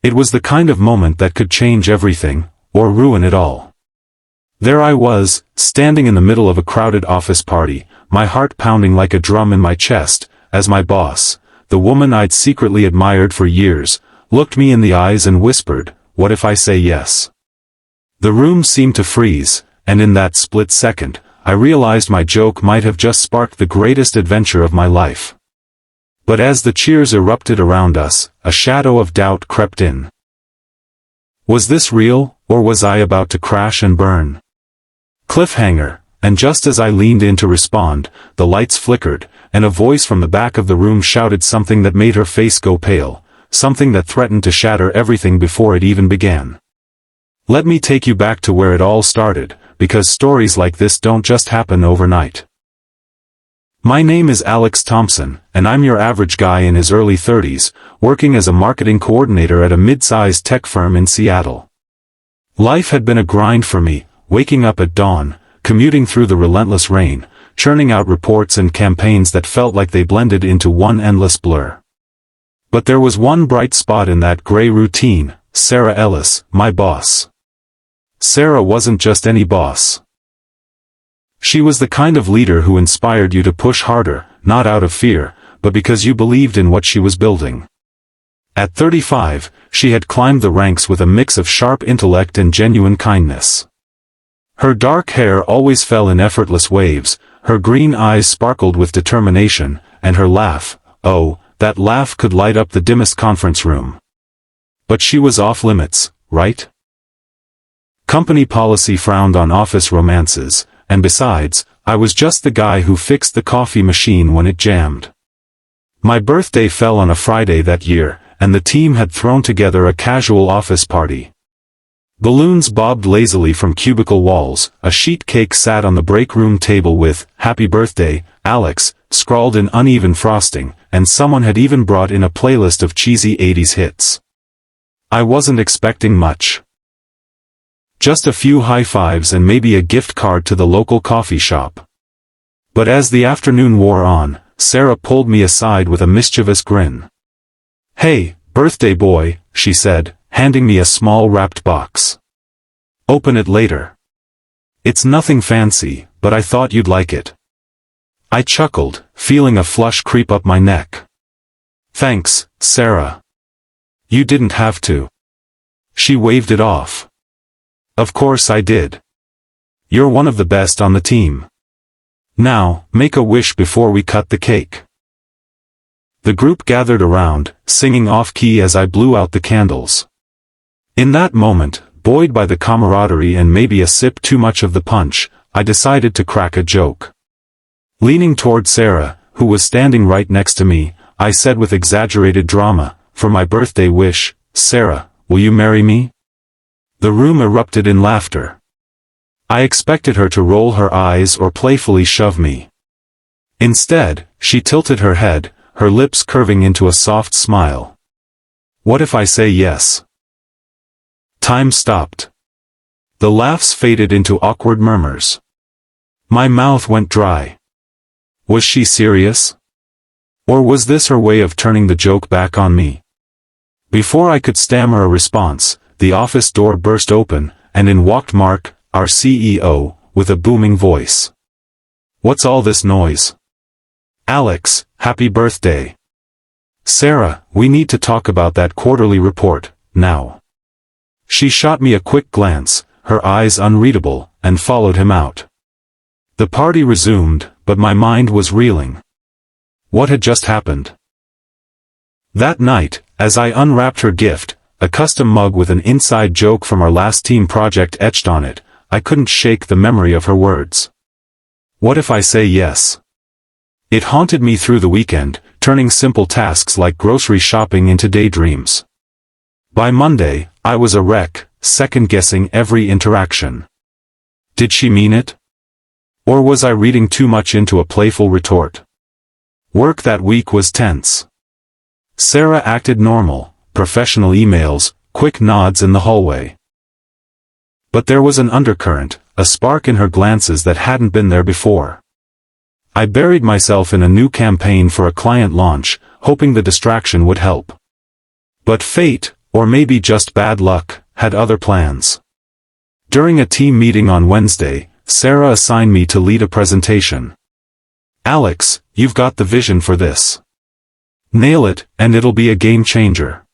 It was the kind of moment that could change everything, or ruin it all. There I was, standing in the middle of a crowded office party, my heart pounding like a drum in my chest, as my boss, the woman I'd secretly admired for years, looked me in the eyes and whispered, "What if I say yes?" The room seemed to freeze, and in that split second, I realized my joke might have just sparked the greatest adventure of my life. But as the cheers erupted around us, a shadow of doubt crept in. Was this real, or was I about to crash and burn? Cliffhanger, and just as I leaned in to respond, the lights flickered, and a voice from the back of the room shouted something that made her face go pale, something that threatened to shatter everything before it even began. Let me take you back to where it all started, because stories like this don't just happen overnight. My name is Alex Thompson, and I'm your average guy in his early 30s, working as a marketing coordinator at a mid-sized tech firm in Seattle. Life had been a grind for me, waking up at dawn, commuting through the relentless rain, churning out reports and campaigns that felt like they blended into one endless blur. But there was one bright spot in that gray routine: Sarah Ellis, my boss. Sarah wasn't just any boss. She was the kind of leader who inspired you to push harder, not out of fear, but because you believed in what she was building. At 35, she had climbed the ranks with a mix of sharp intellect and genuine kindness. Her dark hair always fell in effortless waves, her green eyes sparkled with determination, and her laugh, oh, that laugh could light up the dimmest conference room. But she was off limits, right? Company policy frowned on office romances, and besides, I was just the guy who fixed the coffee machine when it jammed. My birthday fell on a Friday that year, and the team had thrown together a casual office party. Balloons bobbed lazily from cubicle walls, a sheet cake sat on the break room table with, "Happy Birthday, Alex," scrawled in uneven frosting, and someone had even brought in a playlist of cheesy 80s hits. I wasn't expecting much. Just a few high fives and maybe a gift card to the local coffee shop. But as the afternoon wore on, Sarah pulled me aside with a mischievous grin. "Hey, birthday boy," she said, handing me a small wrapped box. "Open it later. It's nothing fancy, but I thought you'd like it." I chuckled, feeling a flush creep up my neck. "Thanks, Sarah. You didn't have to." She waved it off. "Of course I did. You're one of the best on the team. Now, make a wish before we cut the cake." The group gathered around, singing off-key as I blew out the candles. In that moment, buoyed by the camaraderie and maybe a sip too much of the punch, I decided to crack a joke. Leaning toward Sarah, who was standing right next to me, I said with exaggerated drama, "For my birthday wish, Sarah, will you marry me?" The room erupted in laughter. I expected her to roll her eyes or playfully shove me. Instead, she tilted her head, her lips curving into a soft smile. "What if I say yes?" Time stopped. The laughs faded into awkward murmurs. My mouth went dry. Was she serious? Or was this her way of turning the joke back on me? Before I could stammer a response, the office door burst open, and in walked Mark, our CEO, with a booming voice. "What's all this noise?" "Alex, happy birthday." "Sarah, we need to talk about that quarterly report, now." She shot me a quick glance, her eyes unreadable, and followed him out. The party resumed, but my mind was reeling. What had just happened? That night, as I unwrapped her gift, a custom mug with an inside joke from our last team project etched on it, I couldn't shake the memory of her words. "What if I say yes?" It haunted me through the weekend, turning simple tasks like grocery shopping into daydreams. By Monday, I was a wreck, second-guessing every interaction. Did she mean it? Or was I reading too much into a playful retort? Work that week was tense. Sarah acted normal, professional emails, quick nods in the hallway. But there was an undercurrent, a spark in her glances that hadn't been there before. I buried myself in a new campaign for a client launch, hoping the distraction would help. But fate, or maybe just bad luck, had other plans. During a team meeting on Wednesday, Sarah assigned me to lead a presentation. "Alex, you've got the vision for this. Nail it, and it'll be a game changer."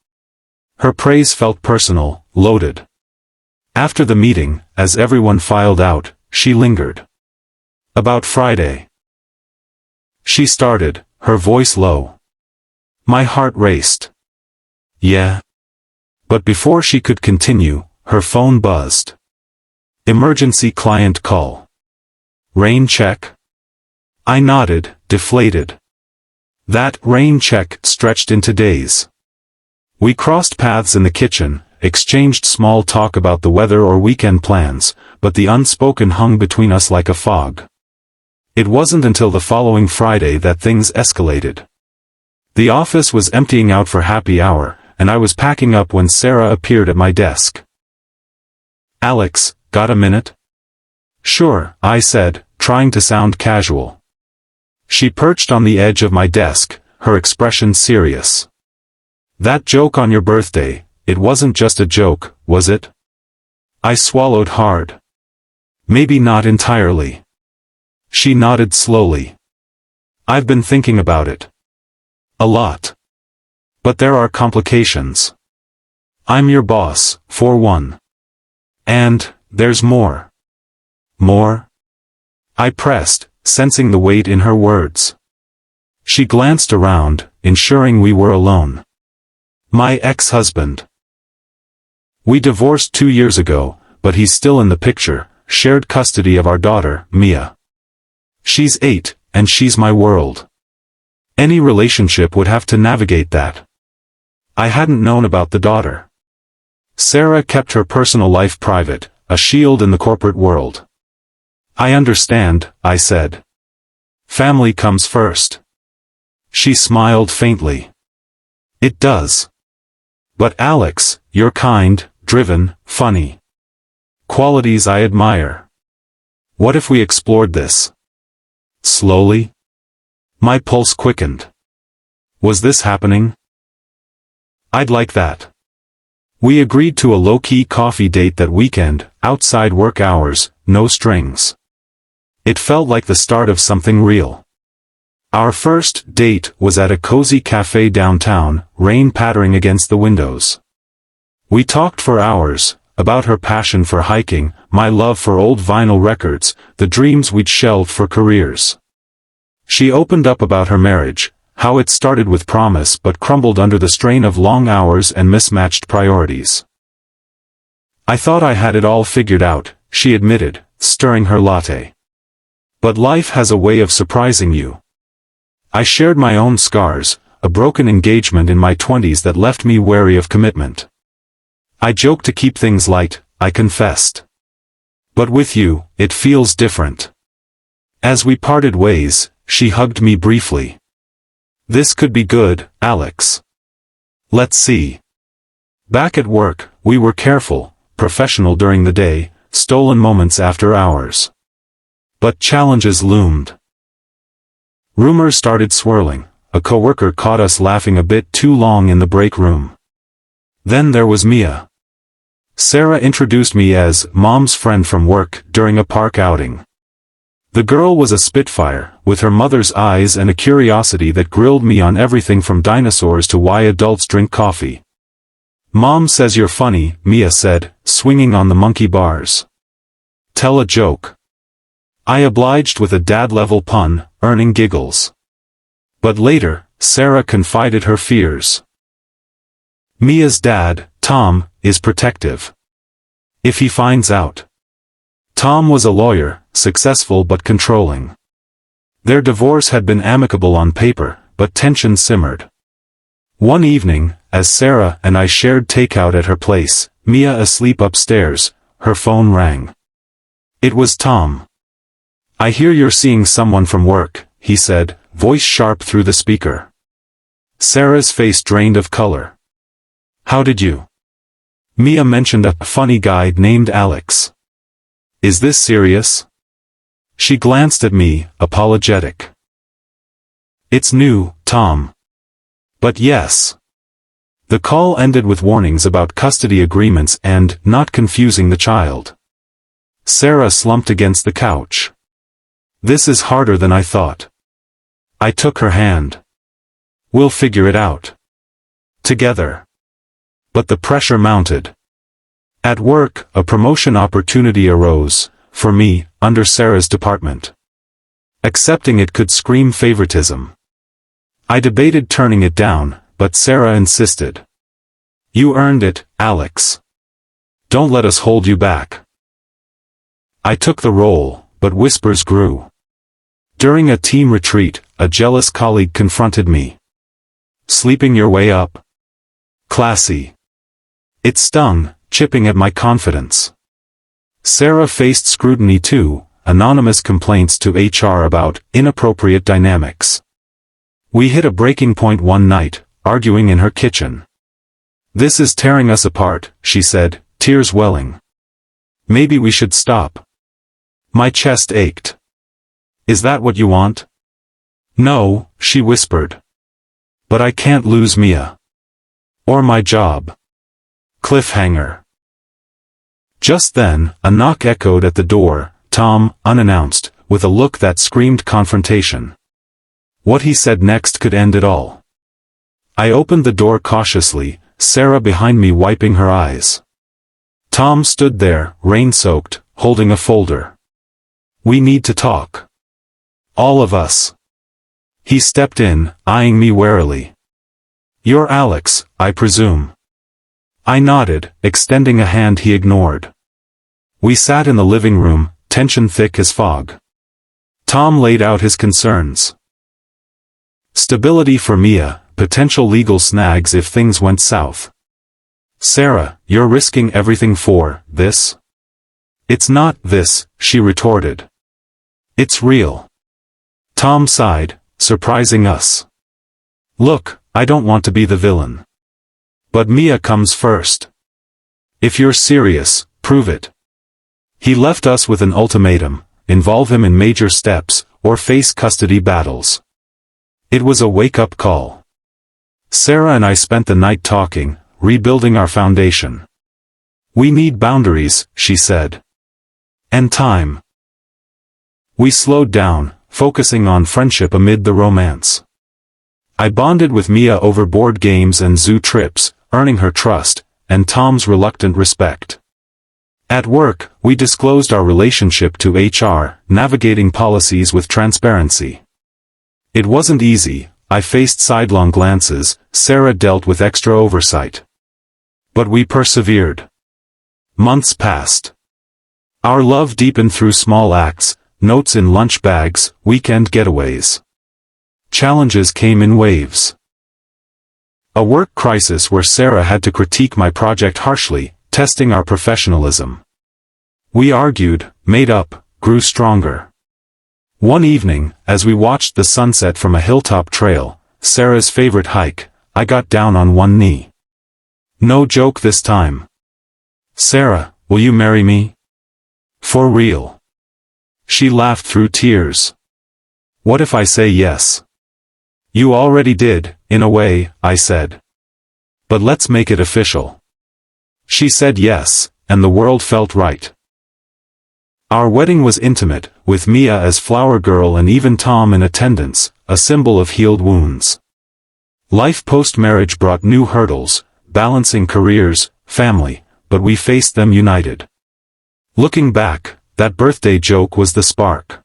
Her praise felt personal, loaded. After the meeting, as everyone filed out, she lingered. "About Friday," she started, her voice low. My heart raced. "Yeah." But before she could continue, her phone buzzed. "Emergency client call. Rain check?" I nodded, deflated. That rain check stretched into days. We crossed paths in the kitchen, exchanged small talk about the weather or weekend plans, but the unspoken hung between us like a fog. It wasn't until the following Friday that things escalated. The office was emptying out for happy hour, and I was packing up when Sarah appeared at my desk. "Alex, got a minute?" "Sure," I said, trying to sound casual. She perched on the edge of my desk, her expression serious. "That joke on your birthday, it wasn't just a joke, was it?" I swallowed hard. "Maybe not entirely." She nodded slowly. "I've been thinking about it. A lot. But there are complications. I'm your boss, for one. And, there's more." "More?" I pressed, sensing the weight in her words. She glanced around, ensuring we were alone. "My ex-husband. We divorced 2 years ago, but he's still in the picture, shared custody of our daughter, Mia. She's 8, and she's my world. Any relationship would have to navigate that." I hadn't known about the daughter. Sarah kept her personal life private, a shield in the corporate world. "I understand," I said. "Family comes first." She smiled faintly. "It does. But Alex, you're kind, driven, funny. Qualities I admire. What if we explored this? Slowly?" My pulse quickened. Was this happening? "I'd like that." We agreed to a low-key coffee date that weekend, outside work hours, no strings. It felt like the start of something real. Our first date was at a cozy cafe downtown, rain pattering against the windows. We talked for hours, about her passion for hiking, my love for old vinyl records, the dreams we'd shelved for careers. She opened up about her marriage, how it started with promise but crumbled under the strain of long hours and mismatched priorities. "I thought I had it all figured out," she admitted, stirring her latte. "But life has a way of surprising you." I shared my own scars, a broken engagement in my 20s that left me wary of commitment. I joked to keep things light, I confessed. "But with you, it feels different." As we parted ways, she hugged me briefly. "This could be good, Alex. Let's see." Back at work, we were careful, professional during the day, stolen moments after hours. But challenges loomed. Rumors started swirling. A coworker caught us laughing a bit too long in the break room. Then there was Mia. Sarah introduced me as Mom's friend from work during a park outing. The girl was a spitfire, with her mother's eyes and a curiosity that grilled me on everything from dinosaurs to why adults drink coffee. "Mom says you're funny," Mia said, swinging on the monkey bars. "Tell a joke." I obliged with a dad-level pun, earning giggles. But later, Sarah confided her fears. Mia's dad, Tom, is protective. If he finds out. Tom was a lawyer, successful but controlling. Their divorce had been amicable on paper, but tension simmered. One evening, as Sarah and I shared takeout at her place, Mia asleep upstairs, her phone rang. It was Tom. "I hear you're seeing someone from work," he said, voice sharp through the speaker. Sarah's face drained of color. "How did you?" Mia mentioned a funny guy named Alex. "Is this serious?" She glanced at me, apologetic. "It's new, Tom. But yes. The call ended with warnings about custody agreements and not confusing the child. Sarah slumped against the couch. This is harder than I thought. I took her hand. We'll figure it out. Together. But the pressure mounted. At work, a promotion opportunity arose, for me, under Sarah's department. Accepting it could scream favoritism. I debated turning it down, but Sarah insisted. You earned it, Alex. Don't let us hold you back. I took the role, but whispers grew. During a team retreat, a jealous colleague confronted me. Sleeping your way up? Classy. It stung, chipping at my confidence. Sarah faced scrutiny too, anonymous complaints to HR about inappropriate dynamics. We hit a breaking point one night, arguing in her kitchen. This is tearing us apart, she said, tears welling. Maybe we should stop. My chest ached. Is that what you want? No, she whispered. But I can't lose Mia. Or my job. Cliffhanger. Just then, a knock echoed at the door, Tom, unannounced, with a look that screamed confrontation. What he said next could end it all. I opened the door cautiously, Sarah behind me wiping her eyes. Tom stood there, rain-soaked, holding a folder. We need to talk. All of us. He stepped in, eyeing me warily. You're Alex, I presume. I nodded, extending a hand he ignored. We sat in the living room, tension thick as fog. Tom laid out his concerns. Stability for Mia, potential legal snags if things went south. Sarah, you're risking everything for this? It's not this, she retorted. It's real. Tom sighed, surprising us. Look, I don't want to be the villain. But Mia comes first. If you're serious, prove it. He left us with an ultimatum, involve him in major steps, or face custody battles. It was a wake-up call. Sarah and I spent the night talking, rebuilding our foundation. We need boundaries, she said. And time. We slowed down, focusing on friendship amid the romance. I bonded with Mia over board games and zoo trips, earning her trust, and Tom's reluctant respect. At work, we disclosed our relationship to HR, navigating policies with transparency. It wasn't easy, I faced sidelong glances, Sarah dealt with extra oversight. But we persevered. Months passed. Our love deepened through small acts, notes in lunch bags, weekend getaways. Challenges came in waves. A work crisis where Sarah had to critique my project harshly, testing our professionalism. We argued, made up, grew stronger. One evening, as we watched the sunset from a hilltop trail, Sarah's favorite hike, I got down on one knee. No joke this time. Sarah, will you marry me? For real. She laughed through tears. What if I say yes? You already did, in a way, I said. But let's make it official. She said yes, and the world felt right. Our wedding was intimate, with Mia as flower girl and even Tom in attendance, a symbol of healed wounds. Life post-marriage brought new hurdles, balancing careers, family, but we faced them united. Looking back, that birthday joke was the spark.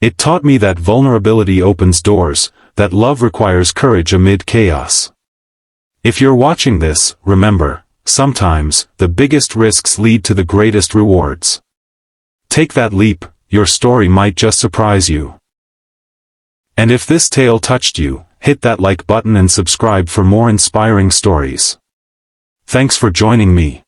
It taught me that vulnerability opens doors, that love requires courage amid chaos. If you're watching this, remember, sometimes, the biggest risks lead to the greatest rewards. Take that leap, your story might just surprise you. And if this tale touched you, hit that like button and subscribe for more inspiring stories. Thanks for joining me.